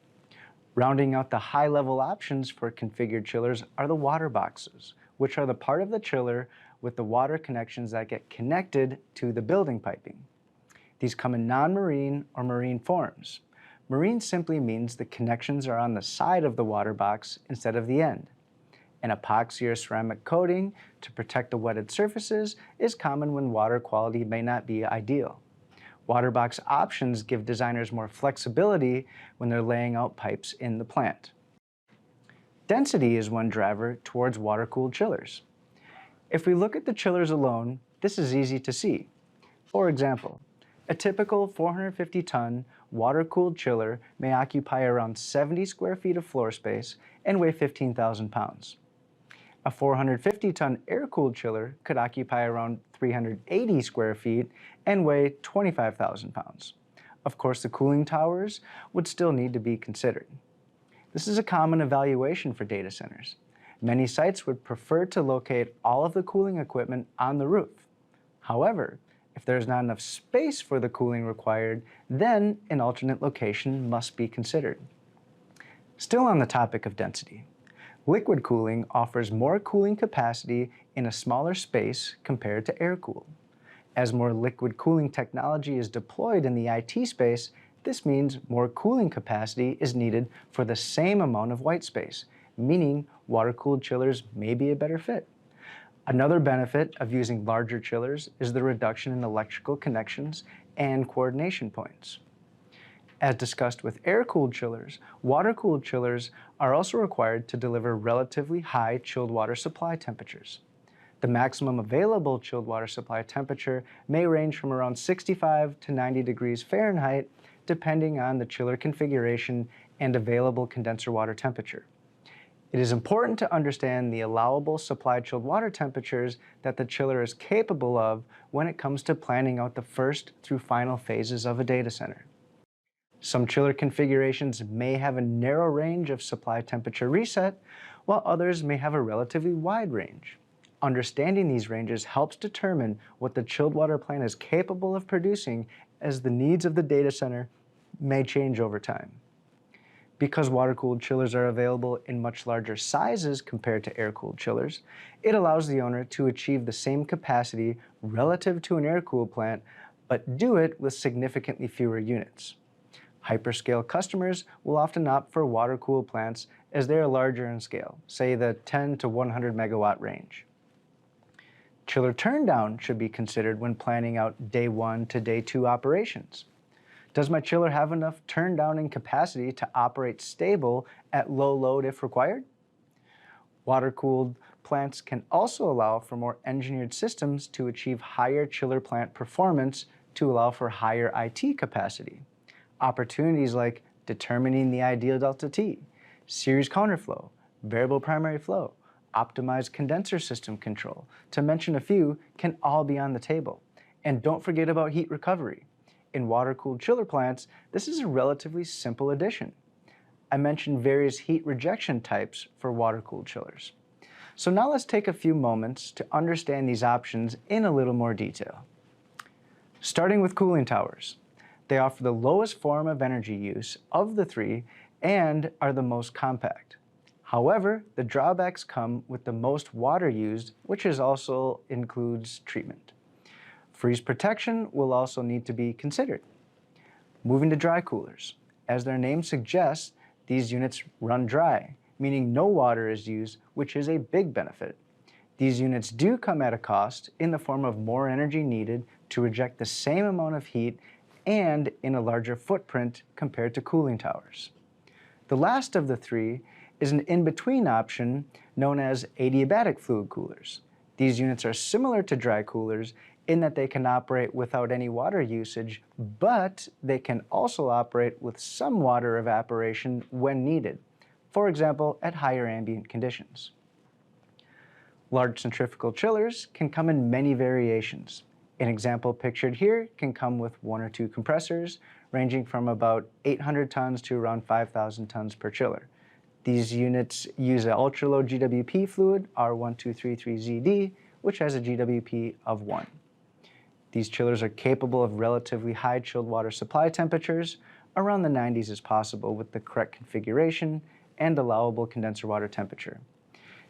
Rounding out the high-level options for configured chillers are the water boxes, which are the part of the chiller with the water connections that get connected to the building piping. These come in non-marine or marine forms. Marine simply means the connections are on the side of the water box instead of the end. An epoxy or ceramic coating to protect the wetted surfaces is common when water quality may not be ideal. Water box options give designers more flexibility when they're laying out pipes in the plant. Density is one driver towards water-cooled chillers. If we look at the chillers alone, this is easy to see. For example, a typical 450-ton water-cooled chiller may occupy around 70 square feet of floor space and weigh 15,000 pounds. A 450-ton air-cooled chiller could occupy around 380 square feet and weigh 25,000 pounds. Of course, the cooling towers would still need to be considered. This is a common evaluation for data centers. Many sites would prefer to locate all of the cooling equipment on the roof. However, if there's not enough space for the cooling required, then an alternate location must be considered. Still on the topic of density, liquid cooling offers more cooling capacity in a smaller space compared to air-cooled. As more liquid cooling technology is deployed in the IT space, this means more cooling capacity is needed for the same amount of white space, meaning water-cooled chillers may be a better fit. Another benefit of using larger chillers is the reduction in electrical connections and coordination points. As discussed with air-cooled chillers, water-cooled chillers are also required to deliver relatively high chilled water supply temperatures. The maximum available chilled water supply temperature may range from around 65 to 90 degrees Fahrenheit, depending on the chiller configuration and available condenser water temperature. It is important to understand the allowable supply chilled water temperatures that the chiller is capable of when it comes to planning out the first through final phases of a data center. Some chiller configurations may have a narrow range of supply temperature reset, while others may have a relatively wide range. Understanding these ranges helps determine what the chilled water plant is capable of producing, as the needs of the data center may change over time. Because water-cooled chillers are available in much larger sizes compared to air-cooled chillers, it allows the owner to achieve the same capacity relative to an air-cooled plant, but do it with significantly fewer units. Hyperscale customers will often opt for water-cooled plants as they are larger in scale, say the 10 to 100 megawatt range. Chiller turndown should be considered when planning out day 1 to day 2 operations. Does my chiller have enough turndowning capacity to operate stable at low load if required? Water-cooled plants can also allow for more engineered systems to achieve higher chiller plant performance to allow for higher IT capacity. Opportunities like determining the ideal delta T, series counterflow, variable primary flow, optimized condenser system control, to mention a few, can all be on the table. And don't forget about heat recovery. In water-cooled chiller plants, this is a relatively simple addition. I mentioned various heat rejection types for water-cooled chillers. So now let's take a few moments to understand these options in a little more detail. Starting with cooling towers. They offer the lowest form of energy use of the three and are the most compact. However, the drawbacks come with the most water used, which also includes treatment. Freeze protection will also need to be considered. Moving to dry coolers. As their name suggests, these units run dry, meaning no water is used, which is a big benefit. These units do come at a cost in the form of more energy needed to reject the same amount of heat and in a larger footprint compared to cooling towers. The last of the three is an in-between option known as adiabatic fluid coolers. These units are similar to dry coolers in that they can operate without any water usage, but they can also operate with some water evaporation when needed, for example, at higher ambient conditions. Large centrifugal chillers can come in many variations. An example pictured here can come with 1 or 2 compressors, ranging from about 800 tons to around 5,000 tons per chiller. These units use an ultra-low GWP fluid, R1233ZD, which has a GWP of 1. These chillers are capable of relatively high chilled water supply temperatures. Around the 90s is possible with the correct configuration and allowable condenser water temperature.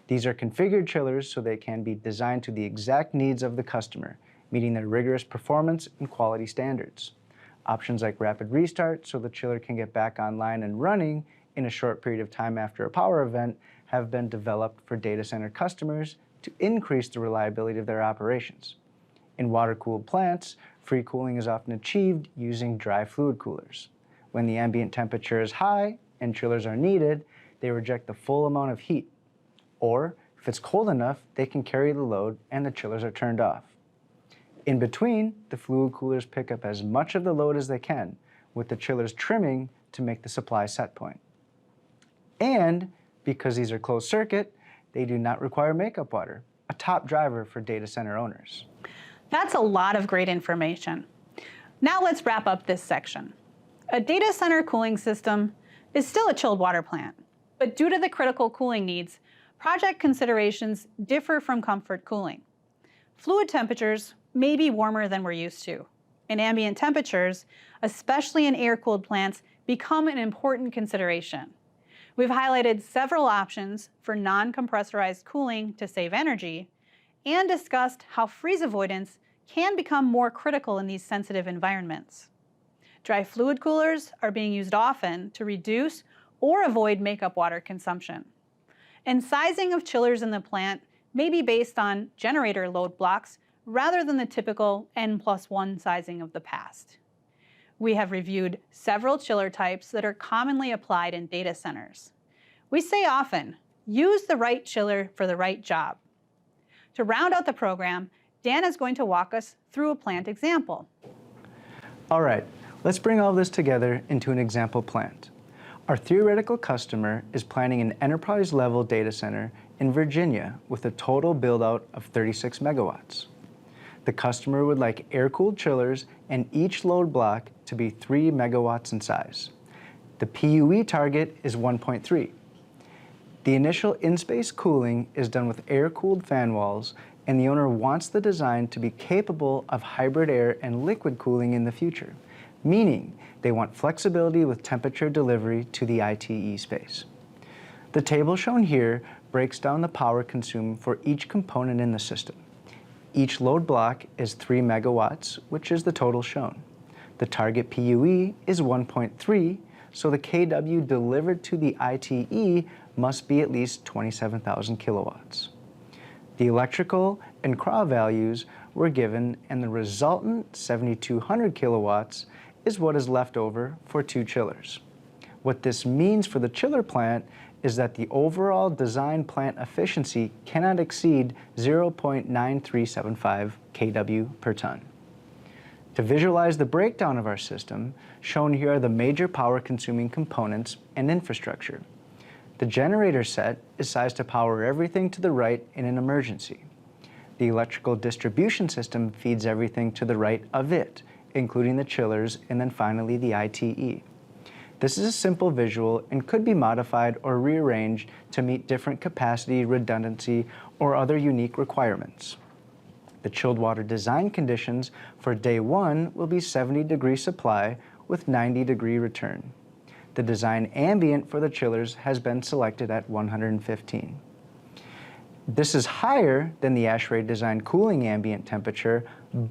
These are configured chillers so they can be designed to the exact needs of the customer, meeting their rigorous performance and quality standards. Options like rapid restart so the chiller can get back online and running in a short period of time after a power event have been developed for data center customers to increase the reliability of their operations. In water-cooled plants, free cooling is often achieved using dry fluid coolers. When the ambient temperature is high and chillers are needed, they reject the full amount of heat. Or, if it's cold enough, they can carry the load and the chillers are turned off. In between, the fluid coolers pick up as much of the load as they can, with the chillers trimming to make the supply set point. And because these are closed circuit, they do not require makeup water, a top driver for data center owners. That's a lot of great information. Now let's wrap up this section. A data center cooling system is still a chilled water plant, but due to the critical cooling needs, project considerations differ from comfort cooling. Fluid temperatures may be warmer than we're used to, and ambient temperatures, especially in air-cooled plants, become an important consideration. We've highlighted several options for non-compressorized cooling to save energy, and discussed how freeze avoidance can become more critical in these sensitive environments. Dry fluid coolers are being used often to reduce or avoid makeup water consumption. And sizing of chillers in the plant may be based on generator load blocks rather than the typical N+1 sizing of the past. We have reviewed several chiller types that are commonly applied in data centers. We say often, use the right chiller for the right job. To round out the program, Dan is going to walk us through a plant example. All right, let's bring all this together into an example plant. Our theoretical customer is planning an enterprise-level data center in Virginia with a total build-out of 36 megawatts. The customer would like air-cooled chillers and each load block to be 3 megawatts in size. The PUE target is 1.3. The initial in-space cooling is done with air-cooled fan walls, and the owner wants the design to be capable of hybrid air and liquid cooling in the future, meaning they want flexibility with temperature delivery to the ITE space. The table shown here breaks down the power consumed for each component in the system. Each load block is 3 megawatts, which is the total shown. The target PUE is 1.3, so the kW delivered to the ITE must be at least 27,000 kilowatts. The electrical and CRA values were given, and the resultant 7,200 kilowatts is what is left over for 2 chillers. What this means for the chiller plant is that the overall design plant efficiency cannot exceed 0.9375 kW per ton. To visualize the breakdown of our system, shown here are the major power-consuming components and infrastructure. The generator set is sized to power everything to the right in an emergency. The electrical distribution system feeds everything to the right of it, including the chillers, and then finally the ITE. This is a simple visual and could be modified or rearranged to meet different capacity, redundancy, or other unique requirements. The chilled water design conditions for day 1 will be 70-degree supply with 90-degree return. The design ambient for the chillers has been selected at 115. This is higher than the ASHRAE design cooling ambient temperature,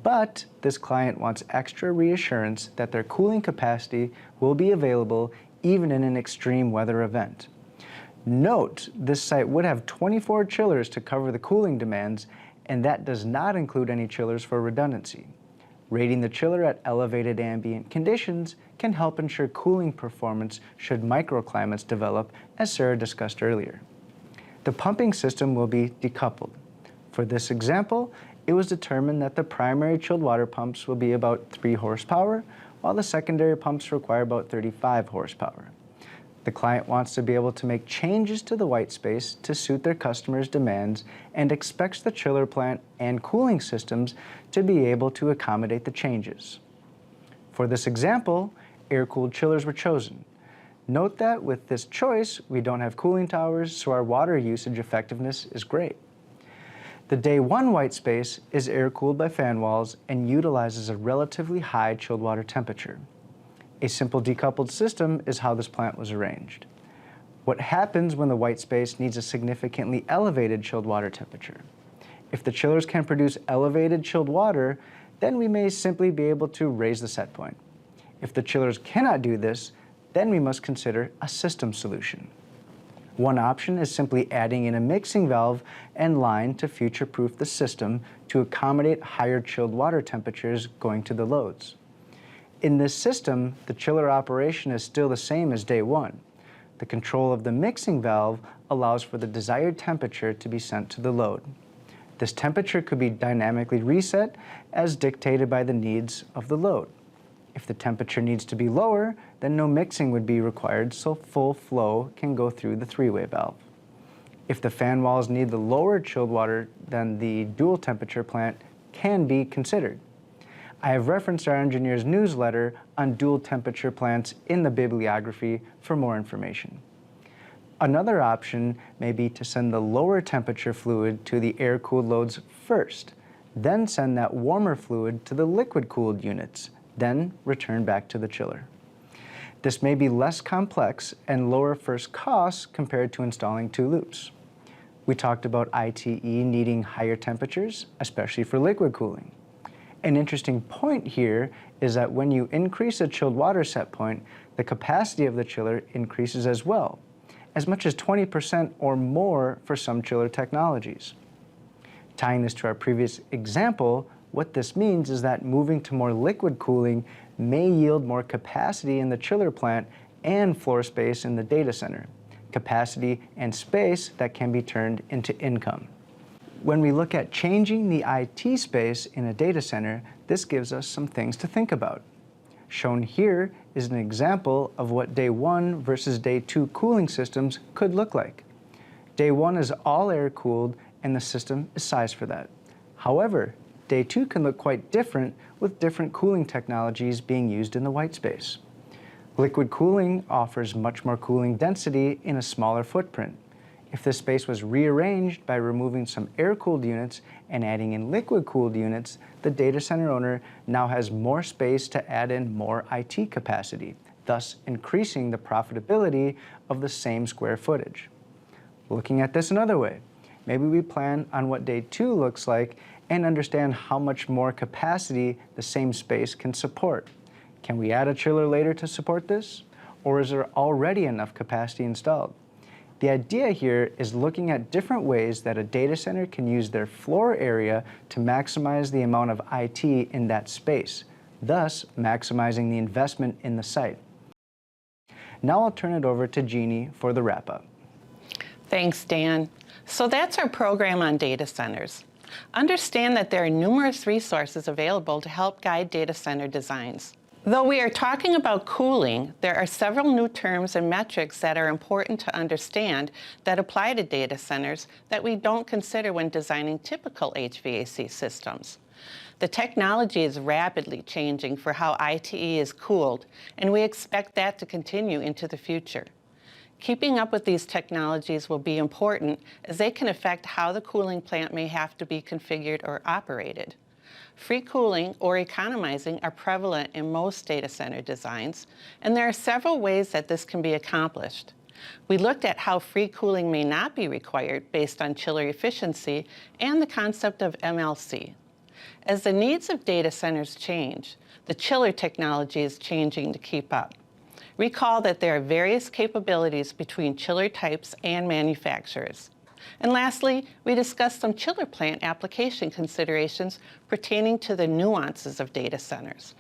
but this client wants extra reassurance that their cooling capacity will be available even in an extreme weather event. Note, this site would have 24 chillers to cover the cooling demands, and that does not include any chillers for redundancy. Rating the chiller at elevated ambient conditions can help ensure cooling performance should microclimates develop, as Sarah discussed earlier. The pumping system will be decoupled. For this example, it was determined that the primary chilled water pumps will be about 3 horsepower, while the secondary pumps require about 35 horsepower. The client wants to be able to make changes to the white space to suit their customers' demands and expects the chiller plant and cooling systems to be able to accommodate the changes. For this example, air-cooled chillers were chosen. Note that with this choice, we don't have cooling towers, so our water usage effectiveness is great. The day 1 white space is air-cooled by fan walls and utilizes a relatively high chilled water temperature. A simple decoupled system is how this plant was arranged. What happens when the white space needs a significantly elevated chilled water temperature? If the chillers can produce elevated chilled water, then we may simply be able to raise the set point. If the chillers cannot do this, then we must consider a system solution. One option is simply adding in a mixing valve and line to future-proof the system to accommodate higher chilled water temperatures going to the loads. In this system, the chiller operation is still the same as day 1. The control of the mixing valve allows for the desired temperature to be sent to the load. This temperature could be dynamically reset as dictated by the needs of the load. If the temperature needs to be lower, then no mixing would be required, so full flow can go through the three-way valve. If the fan walls need the lower chilled water, then the dual temperature plant can be considered. I have referenced our engineer's newsletter on dual temperature plants in the bibliography for more information. Another option may be to send the lower temperature fluid to the air-cooled loads first, then send that warmer fluid to the liquid-cooled units, then return back to the chiller. This may be less complex and lower first costs compared to installing two loops. We talked about ITE needing higher temperatures, especially for liquid cooling. An interesting point here is that when you increase a chilled water set point, the capacity of the chiller increases as well, as much as 20% or more for some chiller technologies. Tying this to our previous example, what this means is that moving to more liquid cooling may yield more capacity in the chiller plant and floor space in the data center, capacity and space that can be turned into income. When we look at changing the IT space in a data center, this gives us some things to think about. Shown here is an example of what day 1 versus day 2 cooling systems could look like. Day 1 is all air cooled and the system is sized for that. However, day 2 can look quite different with different cooling technologies being used in the white space. Liquid cooling offers much more cooling density in a smaller footprint. If this space was rearranged by removing some air-cooled units and adding in liquid-cooled units, the data center owner now has more space to add in more IT capacity, thus increasing the profitability of the same square footage. Looking at this another way, maybe we plan on what day 2 looks like and understand how much more capacity the same space can support. Can we add a chiller later to support this? Or is there already enough capacity installed? The idea here is looking at different ways that a data center can use their floor area to maximize the amount of IT in that space, thus maximizing the investment in the site. Now I'll turn it over to Jeannie for the wrap-up. Thanks, Dan. So that's our program on data centers. Understand that there are numerous resources available to help guide data center designs. Though we are talking about cooling, there are several new terms and metrics that are important to understand that apply to data centers that we don't consider when designing typical HVAC systems. The technology is rapidly changing for how ITE is cooled, and we expect that to continue into the future. Keeping up with these technologies will be important as they can affect how the cooling plant may have to be configured or operated. Free cooling or economizing are prevalent in most data center designs, and there are several ways that this can be accomplished. We looked at how free cooling may not be required based on chiller efficiency and the concept of MLC. As the needs of data centers change, the chiller technology is changing to keep up. Recall that there are various capabilities between chiller types and manufacturers. And lastly, we discussed some chiller plant application considerations pertaining to the nuances of data centers.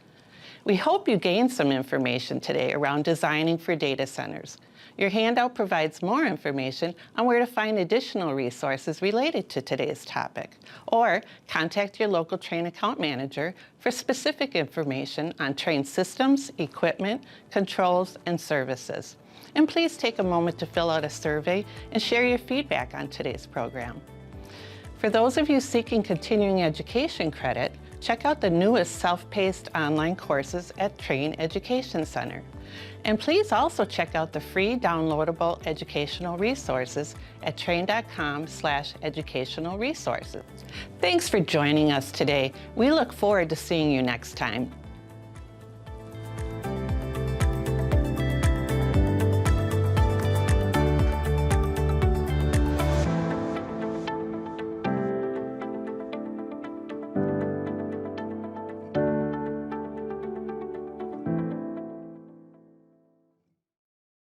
We hope you gained some information today around designing for data centers. Your handout provides more information on where to find additional resources related to today's topic, or contact your local Trane account manager for specific information on Trane systems, equipment, controls, and services. And please take a moment to fill out a survey and share your feedback on today's program. For those of you seeking continuing education credit, check out the newest self-paced online courses at Trane Education Center. And please also check out the free downloadable educational resources at trane.com/educational resources. Thanks for joining us today. We look forward to seeing you next time.